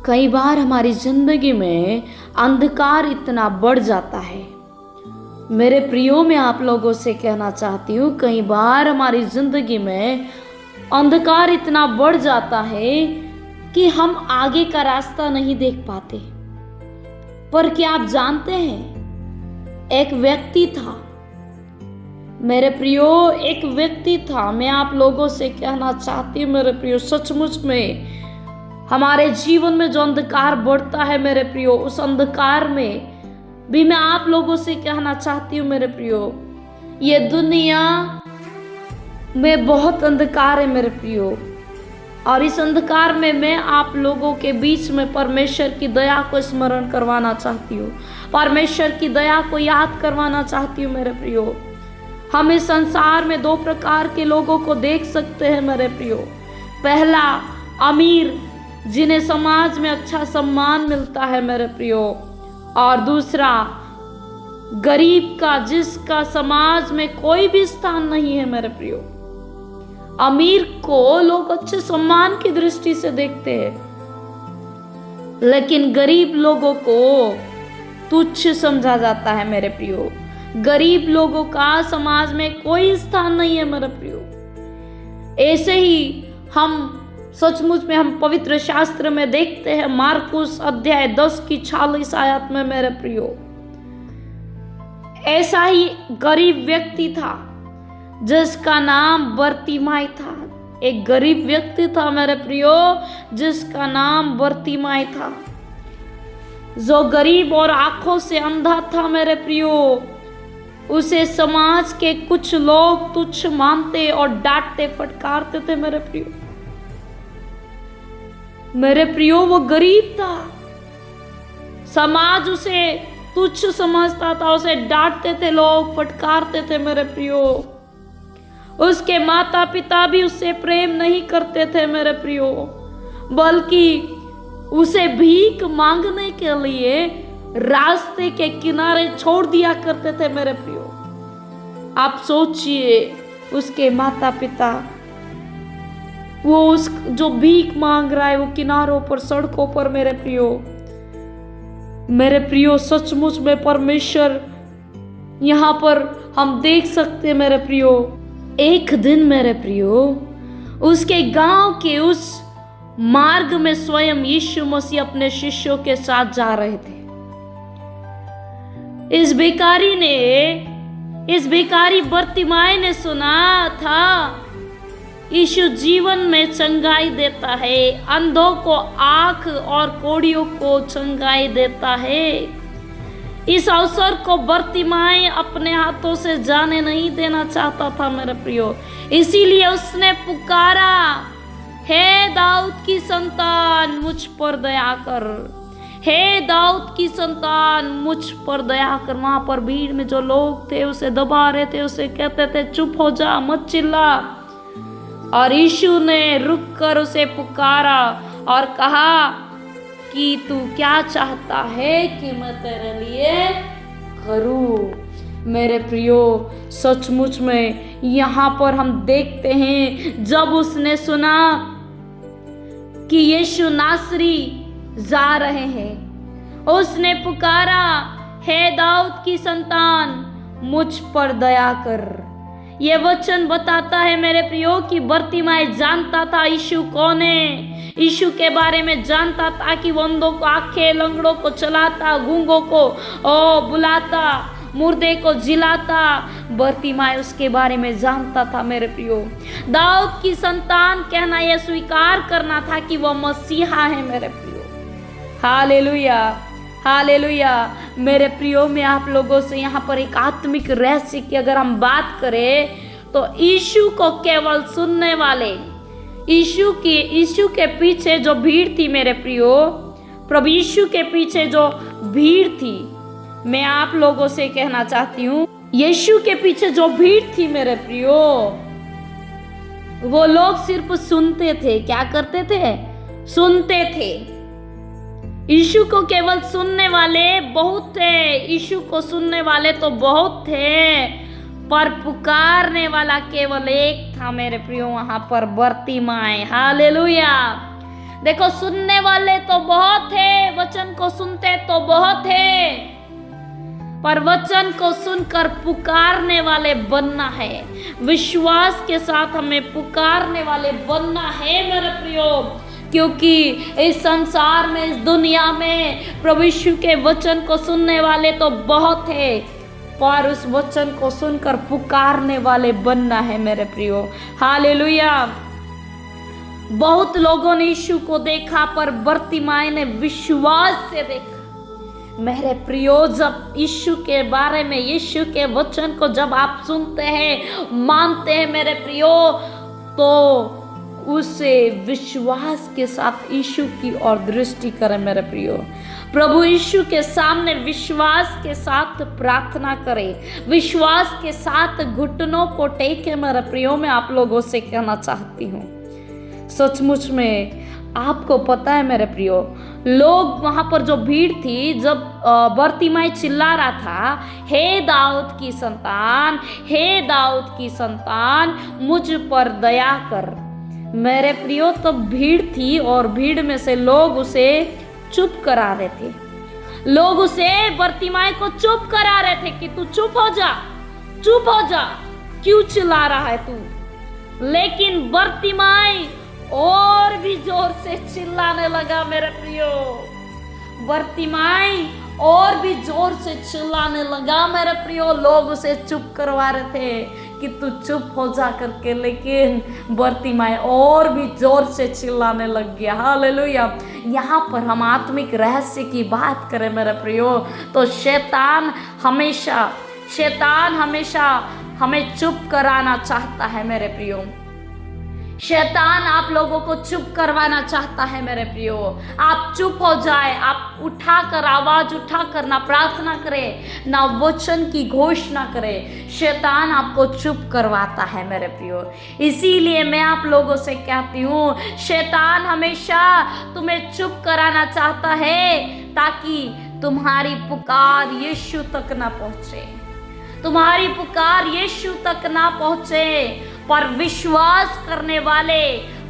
कई बार हमारी जिंदगी में अंधकार इतना बढ़ जाता है। मेरे प्रियो, मैं आप लोगों से कहना चाहती हूँ, कई बार हमारी जिंदगी में अंधकार इतना बढ़ जाता है कि हम आगे का रास्ता नहीं देख पाते। पर क्या आप जानते हैं, एक व्यक्ति था मेरे प्रियो, एक व्यक्ति था। मैं आप लोगों से कहना चाहती हूँ मेरे प्रियो, सचमुच में हमारे जीवन में जो अंधकार बढ़ता है मेरे प्रियो, उस अंधकार में भी मैं आप लोगों से कहना चाहती हूँ मेरे प्रियो, ये दुनिया में बहुत अंधकार है मेरे प्रियो। और इस अंधकार में मैं आप लोगों के बीच में परमेश्वर की दया को स्मरण करवाना चाहती हूँ, परमेश्वर की दया को याद करवाना चाहती हूँ मेरे प्रियो। हम इस संसार में दो प्रकार के लोगों को देख सकते हैं मेरे प्रियो। पहला, अमीर, जिन्हें समाज में अच्छा सम्मान मिलता है मेरे प्रियो, और दूसरा गरीब का, जिसका समाज में कोई भी स्थान नहीं है मेरे प्रियो। अमीर को लोग अच्छे सम्मान की दृष्टि से देखते हैं, लेकिन गरीब लोगों को तुच्छ समझा जाता है मेरे प्रियो। गरीब लोगों का समाज में कोई स्थान नहीं है मेरे प्रियो। ऐसे ही हम सचमुच में हम पवित्र शास्त्र में देखते हैं, मार्कुस अध्याय 10 की 46 आयत में मेरे प्रियो, ऐसा ही गरीब व्यक्ति था जिसका नाम बर्तिमाई था। एक गरीब व्यक्ति था मेरे प्रियो, जिसका नाम बर्तिमाई था, जो गरीब और आंखों से अंधा था मेरे प्रियो। उसे समाज के कुछ लोग तुच्छ मानते और डांटते फटकारते थे मेरे प्रियो। मेरे प्रियो, वो गरीब था, समाज उसे तुच्छ समझता था, उसे डांटते थे लोग, फटकारते थे मेरे प्रियो। उसके माता पिता भी उससे प्रेम नहीं करते थे मेरे प्रियो, बल्कि उसे भीख मांगने के लिए रास्ते के किनारे छोड़ दिया करते थे मेरे प्रियो। आप सोचिए, उसके माता पिता, वो उस जो भीख मांग रहा है वो किनारों पर, सड़कों पर मेरे प्रियो सचमुच में परमेश्वर यहाँ पर हम देख सकते हैं मेरे प्रियो। एक दिन मेरे प्रियो, उसके गांव के उस मार्ग में स्वयं यीशु मसीह अपने शिष्यों के साथ जा रहे थे। इस भिखारी बर्तिमाई ने सुना था यीशु जीवन में चंगाई देता है, अंधों को आंख और कोढ़ियों को चंगाई देता है। इस अवसर को बर्तिमाई अपने हाथों से जाने नहीं देना चाहता था मेरे प्रियो, इसीलिए उसने पुकारा, हे दाऊद की संतान मुझ पर दया कर, हे दाऊद की संतान मुझ पर दया कर। वहां पर भीड़ में जो लोग थे उसे दबा रहे थे, उसे कहते थे चुप हो जा, मत चिल्ला। और यीशु ने रुककर उसे पुकारा और कहा कि तू क्या चाहता है कि मैं तेरे लिए करूं। मेरे प्रियो, सचमुच में यहाँ पर हम देखते हैं, जब उसने सुना कि यीशु नासरी जा रहे हैं, उसने पुकारा, हे दाऊद की संतान मुझ पर दया कर। ये वचन बताता है मेरे प्रियो कि बर्तिमाई जानता था यीशु कौन है, यीशु के बारे में जानता था कि वो अंधों को आंखें, लंगड़ों को चलाता, गूंगों को बुलाता, मुर्दे को जिलाता। बर्तिमाई उसके बारे में जानता था मेरे प्रियो। दाऊद की संतान कहना यह स्वीकार करना था कि वह मसीहा है मेरे प्रियो। Hallelujah, hallelujah. मेरे प्रियो, मैं आप लोगों से यहाँ पर एक आत्मिक रहस्य की अगर हम बात करें तो यीशु को केवल सुनने वाले, यीशु के पीछे जो भीड़ थी मेरे प्रियो, प्रभु यीशु के पीछे जो भीड़ थी, मैं आप लोगों से कहना चाहती हूँ, यीशु के पीछे जो भीड़ थी मेरे प्रियो, वो लोग सिर्फ सुनते थे। क्या करते थे? सुनते थे। यीशु को केवल सुनने वाले बहुत थे, यीशु को सुनने वाले तो बहुत थे, पर पुकारने वाला केवल एक था मेरे प्रियो, वहां पर बर्तिमाई। हालेलुया। देखो सुनने वाले तो बहुत है, वचन को सुनते तो बहुत है, पर वचन को सुनकर पुकारने वाले बनना है। विश्वास के साथ हमें पुकारने वाले बनना है मेरे प्रियो, क्योंकि इस संसार में, इस दुनिया में प्रभु यीशु के वचन को सुनने वाले तो बहुत है, पर उस वचन को सुनकर पुकारने वाले बनना है मेरे प्रियो। हालेलुया। बहुत लोगों ने यीशु को देखा, पर बर्तिमाई ने विश्वास से देखा। मेरे प्रियो, जब यीशु के बारे में, यीशु के वचन को जब आप सुनते हैं, मानते हैं मेरे प्रियो, तो उसे विश्वास के साथ यीशु की ओर दृष्टि करें मेरे प्रियो। प्रभु यीशु के सामने विश्वास के साथ प्रार्थना करें, विश्वास के साथ घुटनों को टेके मेरे प्रियो। मैं आप लोगों से कहना चाहती हूँ, सचमुच में आपको पता है मेरे प्रियो, लोग वहां पर जो भीड़ थी, जब बर्तिमाई चिल्ला रहा था, हे दाऊद की संतान, हे दाऊद की संतान, मुझ पर दया कर। मेरे प्रियो, तो भीड़ थी और भीड़ में से लोग उसे चुप करा रहे थे। लोग उसे, बर्तिमाई को चुप करा रहे थे कि तू चुप हो जा, चुप हो जा, क्यों चिल्ला रहा है तू। लेकिन बर्तिमाई और भी जोर से चिल्लाने लगा मेरे प्रियो। बर्तिमाई और भी जोर से चिल्लाने लगा मेरे प्रियो। लोग उसे चुप करवा रहे थे कि तू चुप हो जा करके, लेकिन बर्तिमाई और भी जोर से चिल्लाने लग गया। हालेलुया। यहाँ पर हम आत्मिक रहस्य की बात करें मेरे प्रियो, तो शैतान हमेशा हमें चुप कराना चाहता है मेरे प्रियो। शैतान आप लोगों को चुप करवाना चाहता है मेरे प्रियो। आप चुप हो जाए, आप उठाकर, आवाज उठाकर ना प्रार्थना करें, ना वचन की घोषणा करें। शैतान आपको चुप करवाता है मेरे प्रियो। इसीलिए मैं आप लोगों से कहती हूँ, शैतान हमेशा तुम्हें चुप कराना चाहता है, ताकि तुम्हारी पुकार यीशु तक ना पहुंचे, तुम्हारी पुकार यीशु तक ना पहुंचे। पर विश्वास करने वाले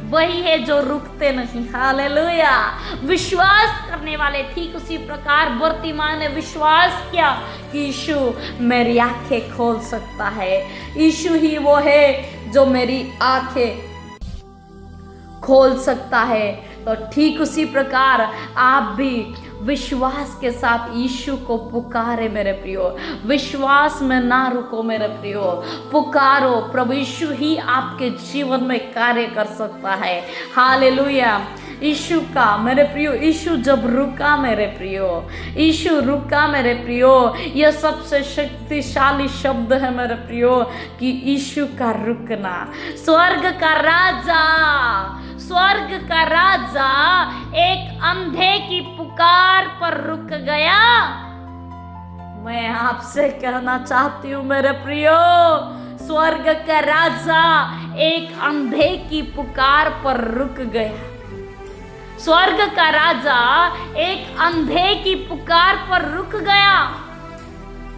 वही है जो रुकते नहीं। हालेलुया। विश्वास करने वाले, ठीक उसी प्रकार बर्तिमाई ने विश्वास किया कि यीशु मेरी आंखें खोल सकता है, यीशु ही वो है जो मेरी आंखें खोल सकता है। तो ठीक उसी प्रकार आप भी विश्वास के साथ यीशु को पुकारे मेरे प्रियो। विश्वास में ना रुको मेरे प्रियो, पुकारो। प्रभु यीशु ही आपके जीवन में कार्य कर सकता है। हालेलुया। यीशु का मेरे प्रियो, यीशु जब रुका मेरे प्रियो, यीशु रुका मेरे प्रियो, यह सबसे शक्तिशाली शब्द है मेरे प्रियो कि यीशु का रुकना। स्वर्ग का राजा एक अंधे की पुकार पर रुक गया। मैं आपसे कहना चाहती हूँ मेरे प्रियो, स्वर्ग का राजा एक अंधे की पुकार पर रुक गया। स्वर्ग का राजा एक अंधे की पुकार पर रुक गया।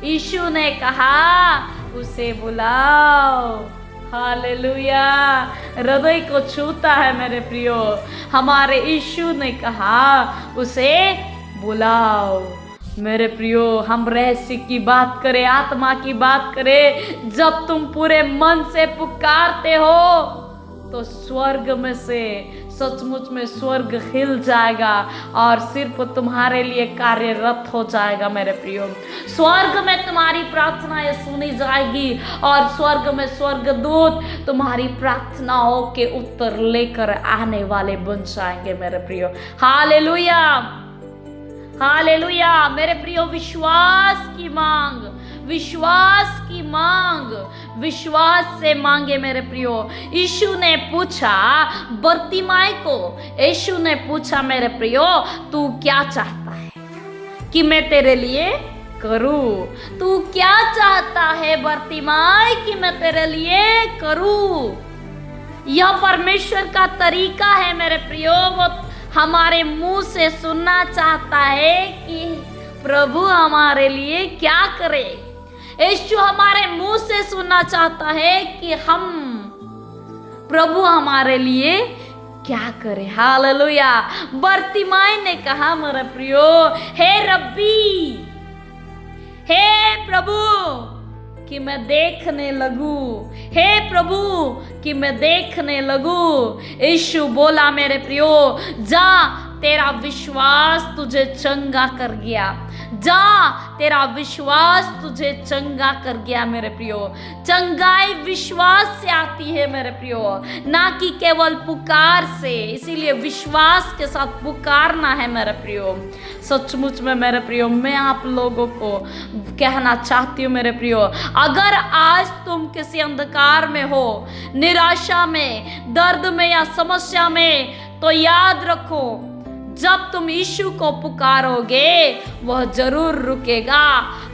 यीशु ने कहा, उसे बुलाओ। हालेलुया। हृदय को छूता है मेरे प्रियो। हमारे यीशु ने कहा, उसे बुलाओ। मेरे प्रियो, हम रहस्य की बात करें, आत्मा की बात करें, जब तुम पूरे मन से पुकारते हो तो स्वर्ग में से सचमुच में स्वर्ग हिल जाएगा और सिर्फ तुम्हारे लिए कार्यरत हो जाएगा मेरे प्रियो। स्वर्ग में तुम्हारी प्रार्थनाएं सुनी जाएगी और स्वर्ग में स्वर्गदूत तुम्हारी प्रार्थनाओं के उत्तर लेकर आने वाले बन जाएंगे मेरे प्रियो। हालेलुया। हालेलुया। मेरे प्रियो, विश्वास की मांग, विश्वास की मांग, विश्वास से मांगे मेरे प्रियो। यीशु ने पूछा बर्तिमाई को, यीशु ने पूछा मेरे प्रियो, तू क्या चाहता है कि मैं तेरे लिए करूं? तू क्या चाहता है बर्तिमाई कि मैं तेरे लिए करूं? यह परमेश्वर का तरीका है मेरे प्रियो। वो हमारे मुंह से सुनना चाहता है कि प्रभु हमारे लिए क्या करे। यीशु हमारे मुंह से सुनना चाहता है कि हम, प्रभु हमारे लिए क्या करे। हालेलुया। बर्तिमाई ने कहा मेरे प्रियो, हे रब्बी, हे प्रभु कि मैं देखने लगूं, हे प्रभु कि मैं देखने लगूं। यीशु बोला मेरे प्रियो, जा तेरा विश्वास तुझे चंगा कर गया, जा तेरा विश्वास तुझे चंगा कर गया मेरे प्रियो। चंगाई विश्वास से आती है मेरे प्रियो, ना कि केवल पुकार से। इसीलिए विश्वास के साथ पुकारना है मेरे प्रियो। सचमुच में मेरे प्रियो, मैं आप लोगों को कहना चाहती हूँ मेरे प्रियो, अगर आज तुम किसी अंधकार में हो, निराशा में, दर्द में या समस्या में, तो याद रखो, जब तुम यीशु को पुकारोगे वह जरूर रुकेगा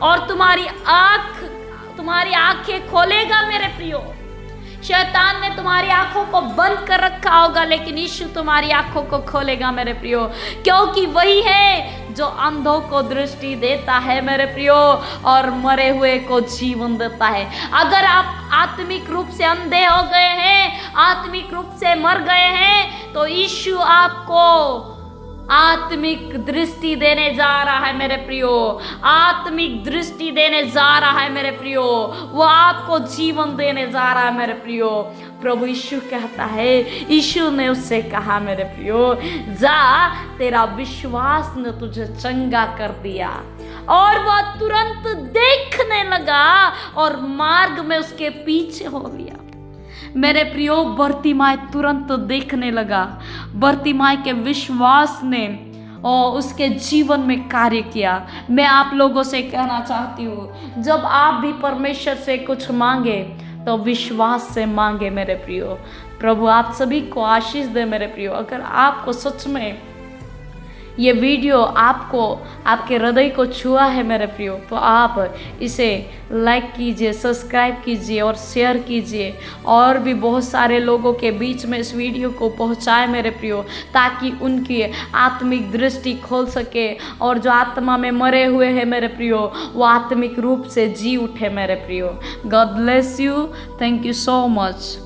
और तुम्हारी आंखें खोलेगा मेरे प्रियो। शैतान ने तुम्हारी आंखों को बंद कर रखा होगा, लेकिन यीशु तुम्हारी आंखों को खोलेगा मेरे प्रियो, क्योंकि वही है जो अंधों को दृष्टि देता है मेरे प्रियो, और मरे हुए को जीवन देता है। अगर आप आत्मिक रूप से अंधे हो गए हैं, आत्मिक रूप से मर गए हैं, तो यीशु आपको आत्मिक दृष्टि देने जा रहा है मेरे प्रियो, आत्मिक दृष्टि देने जा रहा है मेरे प्रियो। वो आपको जीवन देने जा रहा है मेरे प्रियो। प्रभु यीशु कहता है, यीशु ने उससे कहा मेरे प्रियो, जा तेरा विश्वास ने तुझे चंगा कर दिया। और वह तुरंत देखने लगा और मार्ग में उसके पीछे हो लिया। मेरे प्रियो, बर्तिमाई तुरंत देखने लगा। बर्तिमाई के विश्वास ने और उसके जीवन में कार्य किया। मैं आप लोगों से कहना चाहती हूँ, जब आप भी परमेश्वर से कुछ मांगे तो विश्वास से मांगे मेरे प्रियो। प्रभु आप सभी को आशीष दे मेरे प्रियो। अगर आपको सच में ये वीडियो आपको आपके हृदय को छुआ है मेरे प्रियो, तो आप इसे लाइक कीजिए, सब्सक्राइब कीजिए और शेयर कीजिए, और भी बहुत सारे लोगों के बीच में इस वीडियो को पहुंचाए मेरे प्रियो, ताकि उनकी आत्मिक दृष्टि खोल सके और जो आत्मा में मरे हुए हैं मेरे प्रियो, वो आत्मिक रूप से जी उठे मेरे प्रियो। God bless you. Thank you so much.